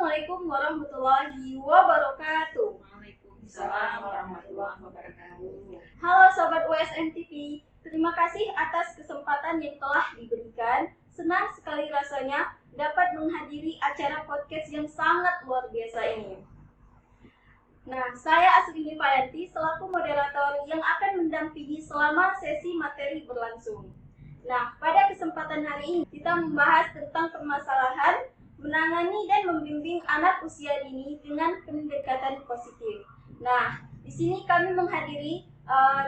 Assalamualaikum warahmatullahi wabarakatuh. Waalaikumsalam warahmatullahi wabarakatuh. Halo Sobat USN TV, terima kasih atas kesempatan yang telah diberikan. Senang sekali rasanya dapat menghadiri acara podcast yang sangat luar biasa ini. Nah, saya Asrini Fayanti selaku moderator yang akan mendampingi selama sesi materi berlangsung. Nah, pada kesempatan hari ini kita membahas tentang permasalahan menangani dan membimbing anak usia dini dengan pendekatan positif. Nah, di sini kami menghadiri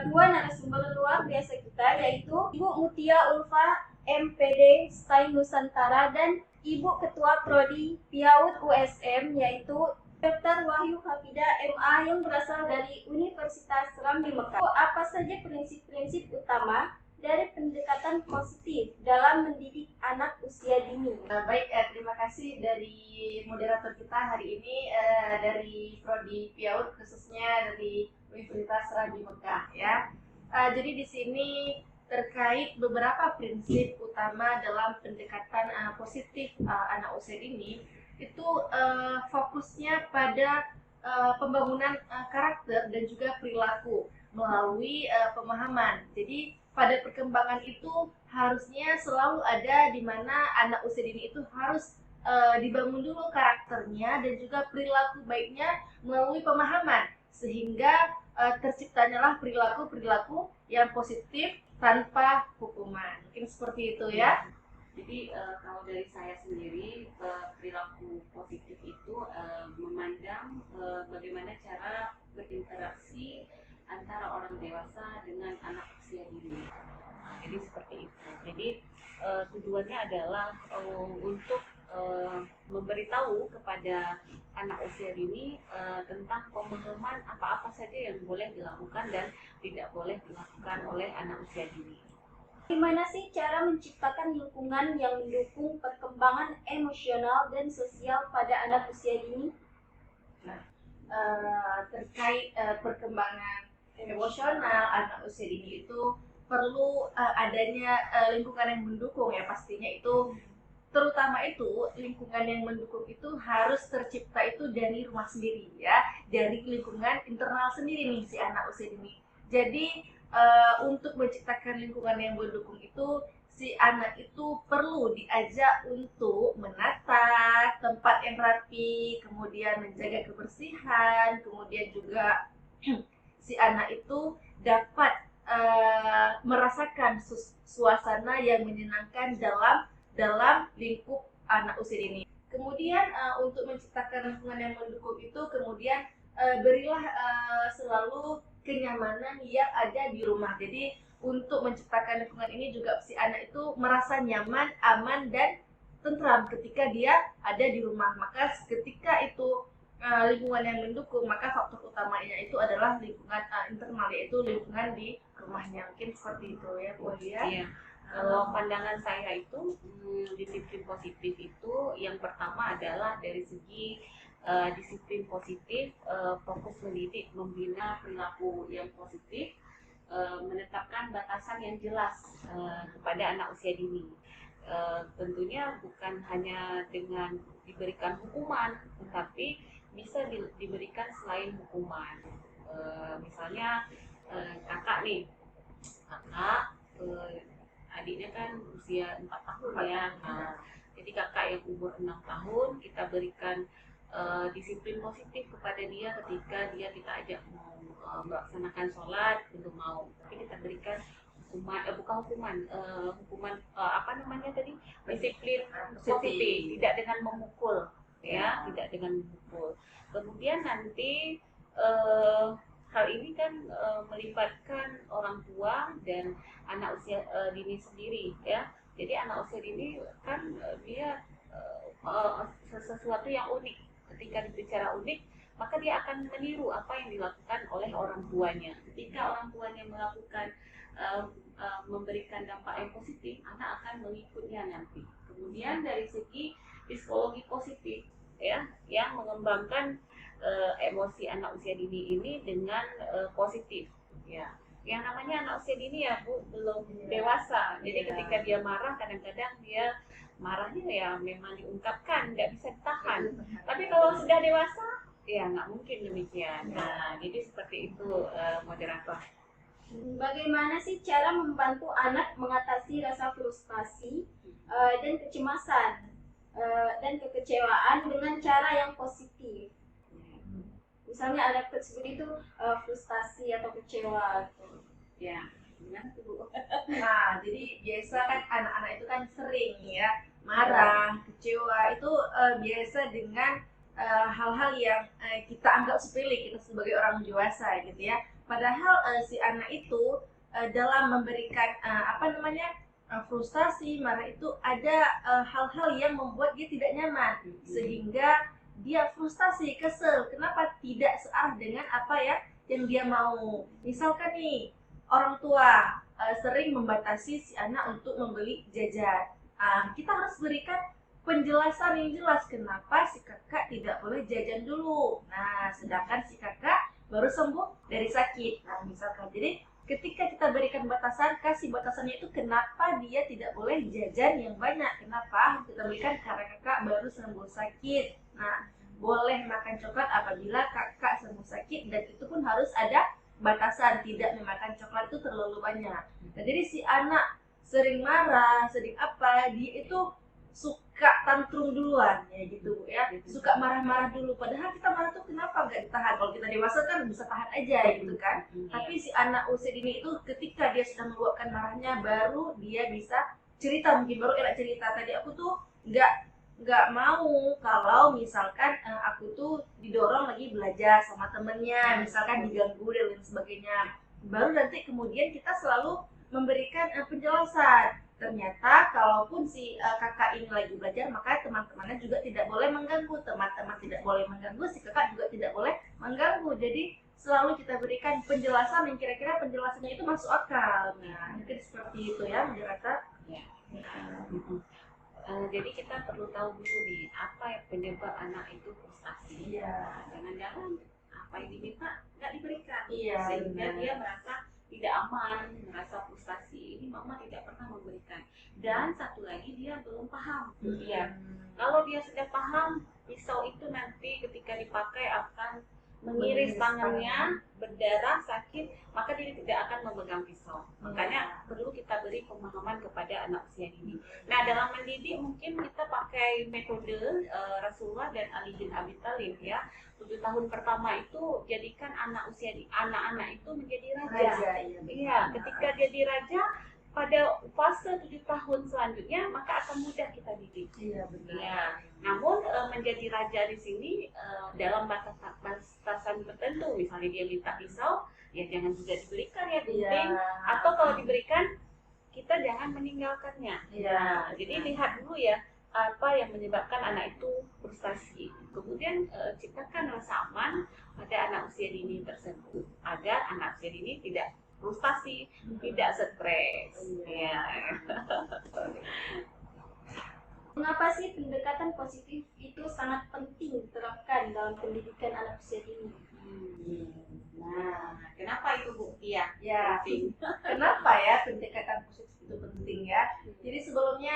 dua narasumber luar biasa kita, yaitu Ibu Mutia Ulfa, MPD STAI Nusantara, dan Ibu Ketua Prodi PIAUD USM, yaitu Dr. Wahyu Hafidah MA yang berasal dari Universitas Ramli Mekah. Apa saja prinsip-prinsip utama dari pendekatan positif dalam mendidik anak usia dini? Baik, terima kasih dari moderator kita hari ini dari Prodi PIAUD, khususnya dari Universitas Ramli Mekah ya. Jadi di sini terkait beberapa prinsip utama dalam pendekatan positif anak usia dini, itu fokusnya pada pembangunan karakter dan juga perilaku melalui pemahaman. Jadi pada perkembangan itu harusnya selalu ada di mana anak usia dini itu harus dibangun dulu karakternya dan juga perilaku baiknya melalui pemahaman, sehingga terciptanyalah perilaku yang positif tanpa hukuman. Mungkin seperti itu ya. Jadi kalau dari saya sendiri, perilaku positif itu memandang bagaimana cara berinteraksi antara orang dewasa dengan anak usia dini. Jadi seperti itu. Jadi tujuannya adalah untuk memberitahu kepada anak usia dini tentang pemahaman apa-apa saja yang boleh dilakukan dan tidak boleh dilakukan oleh anak usia dini. Bagaimana sih cara menciptakan lingkungan yang mendukung perkembangan emosional dan sosial pada anak usia dini? Terkait perkembangan emosional anak usia dini itu perlu adanya lingkungan yang mendukung ya, pastinya itu. Terutama itu lingkungan yang mendukung itu harus tercipta itu dari rumah sendiri ya, dari lingkungan internal sendiri nih si anak usia dini. Jadi untuk menciptakan lingkungan yang mendukung itu, si anak itu perlu diajak untuk menata tempat yang rapi, kemudian menjaga kebersihan, kemudian juga si anak itu dapat merasakan suasana yang menyenangkan dalam lingkup anak usia dini. Kemudian untuk menciptakan lingkungan yang mendukung itu, kemudian berilah selalu kenyamanan yang ada di rumah. Jadi untuk menciptakan lingkungan ini juga si anak itu merasa nyaman, aman, dan tentram ketika dia ada di rumah. Maka ketika itu lingkungan yang mendukung, maka faktor utamanya itu adalah lingkungan internal, yaitu lingkungan di rumahnya. Mungkin seperti itu ya Bu Dia. Iya. Kalau pandangan saya itu disiplin positif itu yang pertama adalah dari segi disiplin positif, fokus mendidik, membina perilaku yang positif, menetapkan batasan yang jelas kepada anak usia dini. Tentunya bukan hanya dengan diberikan hukuman, tetapi bisa diberikan selain hukuman. Misalnya kakak nih, adiknya kan usia 4 tahun ya. Jadi kakak yang umur 6 tahun kita berikan disiplin positif kepada dia ketika kita ajak mau melaksanakan sholat, belum mau, tapi kita berikan hukuman, hukuman apa namanya tadi, disiplin positif, tidak dengan memukul ya, tidak dengan memukul. Kemudian nanti hal ini kan melibatkan orang tua dan anak usia dini sendiri ya. Jadi anak usia dini kan dia sesuatu yang unik. Ketika berbicara unik, maka dia akan meniru apa yang dilakukan oleh orang tuanya. Ketika orang tuanya melakukan memberikan dampak yang positif, anak akan mengikutnya nanti. Kemudian dari segi psikologi positif ya, yang mengembangkan emosi anak usia dini ini dengan positif ya. Yang namanya anak usia dini ya Bu, belum dewasa. Jadi ketika dia marah, kadang-kadang dia marahnya ya memang diungkapkan, nggak bisa ditahan. Tapi Ya, nggak mungkin demikian. Nah, jadi seperti itu moderator. Bagaimana sih cara membantu anak mengatasi rasa frustasi dan kecemasan dan kekecewaan dengan cara yang positif? Misalnya anak tersebut itu frustasi atau kecewa. Ya, gimana tuh Bu? Nah, jadi biasa kan anak-anak itu kan sering ya marah, kecewa itu biasa dengan hal-hal yang kita anggap sepele kita sebagai orang dewasa gitu ya. Padahal si anak itu dalam memberikan frustasi, marah itu ada hal-hal yang membuat dia tidak nyaman sehingga dia frustasi, kesel. Kenapa tidak searah dengan apa ya yang dia mau? Misalkan nih orang tua sering membatasi si anak untuk membeli jajan. Kita harus berikan penjelasan yang jelas kenapa si kakak tidak boleh jajan dulu. Nah, sedangkan si kakak baru sembuh dari sakit. Nah, misalkan. Jadi, ketika kita berikan batasan, kasih batasannya itu kenapa dia tidak boleh jajan yang banyak. Kenapa harus kita berikan karena kakak baru sembuh sakit. Nah, boleh makan coklat apabila kakak sembuh sakit dan itu pun harus ada batasan, tidak memakan coklat itu terlalu banyak. Nah, jadi si anak sering marah, sering apa, dia itu suka tantrum duluan ya gitu ya, suka marah-marah dulu. Padahal kita marah tuh kenapa nggak ditahan? Kalau kita dewasa kan bisa tahan aja gitu kan. Tapi si anak usia dini itu ketika dia sudah meluapkan marahnya, baru dia bisa cerita, mungkin baru enak cerita. Tadi aku tuh nggak mau kalau misalkan aku tuh didorong lagi belajar sama temennya, misalkan diganggu dan lain sebagainya. Baru nanti kemudian kita selalu memberikan penjelasan. Ternyata kalaupun si kakak ini lagi belajar, maka teman-temannya juga tidak boleh mengganggu. Teman-teman tidak boleh mengganggu, si kakak juga tidak boleh mengganggu. Jadi selalu kita berikan penjelasan yang kira-kira penjelasannya itu masuk akal. Nah, mungkin seperti itu ya, menjelaskan. Ya. Jadi kita perlu tahu dulu nih apa yang penyebab anak itu frustasi. Iya. Jangan-jangan apa yang diminta nggak diberikan, Iya, sehingga benar. dia merasa tidak aman, merasa frustasi. Ini mama tidak pernah memberikan. Dan satu lagi dia belum paham. Iya. Kalau dia sudah paham, pisau itu nanti ketika dipakai akan mengiris tangannya, berdarah, sakit, maka dia tidak akan memegang pisau. Makanya perlu kita beri pemahaman kepada anak usia dini. Nah, dalam mendidik mungkin kita pakai metode Rasulullah dan Ali bin Abi Thalib ya. 7 tahun pertama itu jadikan anak-anak itu menjadi raja. Iya, ketika jadi raja pada fase 7 tahun selanjutnya maka akan mudah kita didik. Iya, benar. Ya. Namun menjadi raja di sini dalam batasan tertentu, misalnya dia minta pisau, ya jangan juga diberikan ya gunting, atau kalau diberikan kita jangan meninggalkannya. Iya. Jadi lihat dulu ya apa yang menyebabkan anak itu frustasi. Kemudian ciptakan rasa aman pada anak usia dini tersebut agar anak usia dini tidak frustasi, tidak stres. Ya. Mengapa sih pendekatan positif itu sangat penting diterapkan dalam pendidikan anak usia dini? Nah, kenapa itu Bu? Iya, Ya, penting. kenapa ya pendekatan positif itu penting ya? Jadi sebelumnya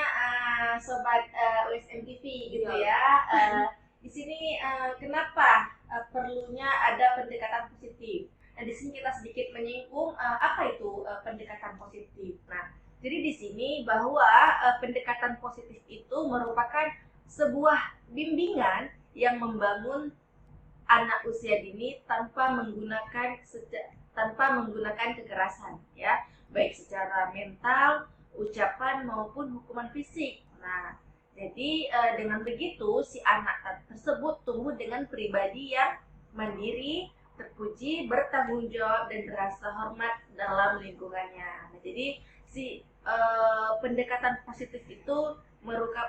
sobat USM TV gitu ya, di sini kenapa perlunya ada pendekatan positif? Nah, di sini kita sedikit menyinggung apa itu pendekatan positif. Nah, jadi di sini bahwa pendekatan positif itu merupakan sebuah bimbingan yang membangun anak usia dini tanpa menggunakan kekerasan ya, baik secara mental, ucapan maupun hukuman fisik. Nah, jadi dengan begitu si anak tersebut tumbuh dengan pribadi yang mandiri, terpuji, bertanggung jawab dan berasa hormat dalam lingkungannya. Nah, jadi si pendekatan positif itu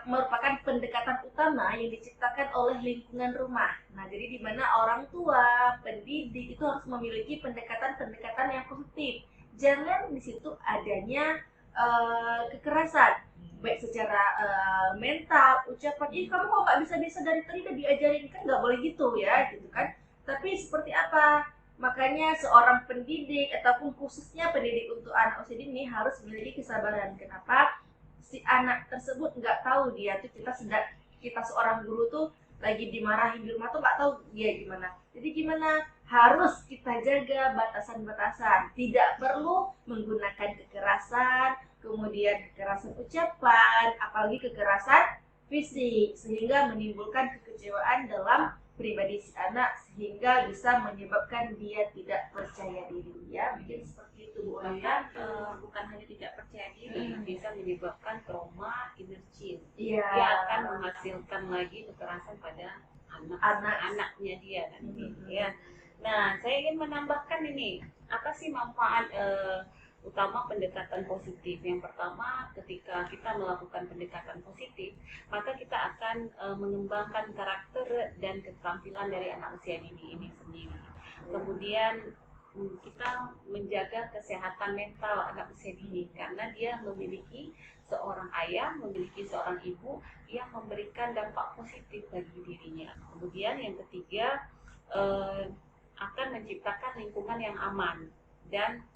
merupakan pendekatan utama yang diciptakan oleh lingkungan rumah. Nah, jadi di mana orang tua, pendidik itu harus memiliki pendekatan-pendekatan yang positif. Jangan di situ adanya kekerasan, baik secara mental, ucapan, kamu kok nggak bisa dari tadi udah diajarin, kan nggak boleh gitu ya, gitu kan. Tapi seperti apa? Makanya seorang pendidik ataupun khususnya pendidik untuk anak usia dini harus memiliki kesabaran. Kenapa? Si anak tersebut nggak tahu dia tuh kita seorang guru tuh lagi dimarahin di rumah tuh nggak tahu dia gimana. Jadi gimana, harus kita jaga batasan-batasan, tidak perlu menggunakan kekerasan, kemudian kekerasan ucapan, apalagi kekerasan fisik, sehingga menimbulkan kekecewaan dalam pribadi si anak, sehingga bisa menyebabkan dia tidak percaya diri. Ya, mungkin seperti itu Bu Olia. Bahkan bukan hanya tidak percaya diri, bisa menyebabkan trauma inner child. Iya. Dia akan menghasilkan lagi kekerasan pada anaknya dia nanti. Ya. Nah, saya ingin menambahkan ini, apa sih manfaat utama pendekatan positif? Yang pertama, ketika kita melakukan pendekatan positif, maka kita akan mengembangkan karakter dan keterampilan dari anak usia dini ini sendiri. Kemudian kita menjaga kesehatan mental anak usia dini karena dia memiliki seorang ayah, memiliki seorang ibu yang memberikan dampak positif bagi dirinya. Kemudian yang ketiga, akan menciptakan lingkungan yang aman, dan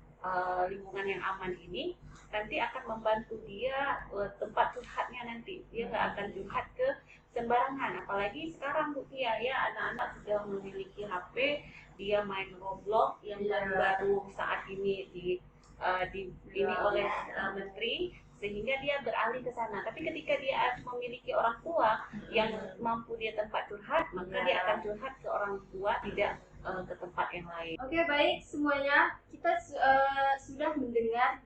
lingkungan yang aman ini nanti akan membantu dia tempat curhatnya nanti. Dia nggak akan curhat ke sembarangan, apalagi sekarang Bu Tia, ya, anak-anak sudah memiliki HP, dia main Roblox yang baru saat ini ini oleh menteri, sehingga dia beralih ke sana. Tapi ketika dia memiliki orang tua yang mampu dia tempat curhat, maka dia akan curhat ke orang tua, tidak ke tempat yang lain. Oke, baik semuanya. Kita sudah mendengar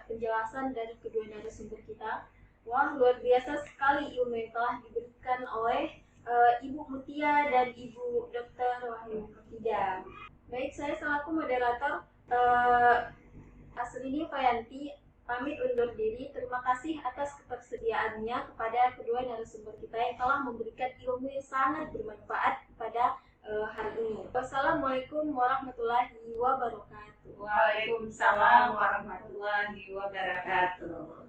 penjelasan dari kedua narasumber kita. Wah, luar biasa sekali ilmu yang telah diberikan oleh Ibu Mutia dan Ibu Dr. Wahyu Mufidah. Baik, saya selaku moderator Asrini Fayanti pamit undur diri. Terima kasih atas ketersediaannya kepada kedua narasumber kita yang telah memberikan ilmu yang sangat bermanfaat kepada hari ini. Wassalamualaikum warahmatullahi wabarakatuh. Waalaikumsalam warahmatullahi wabarakatuh.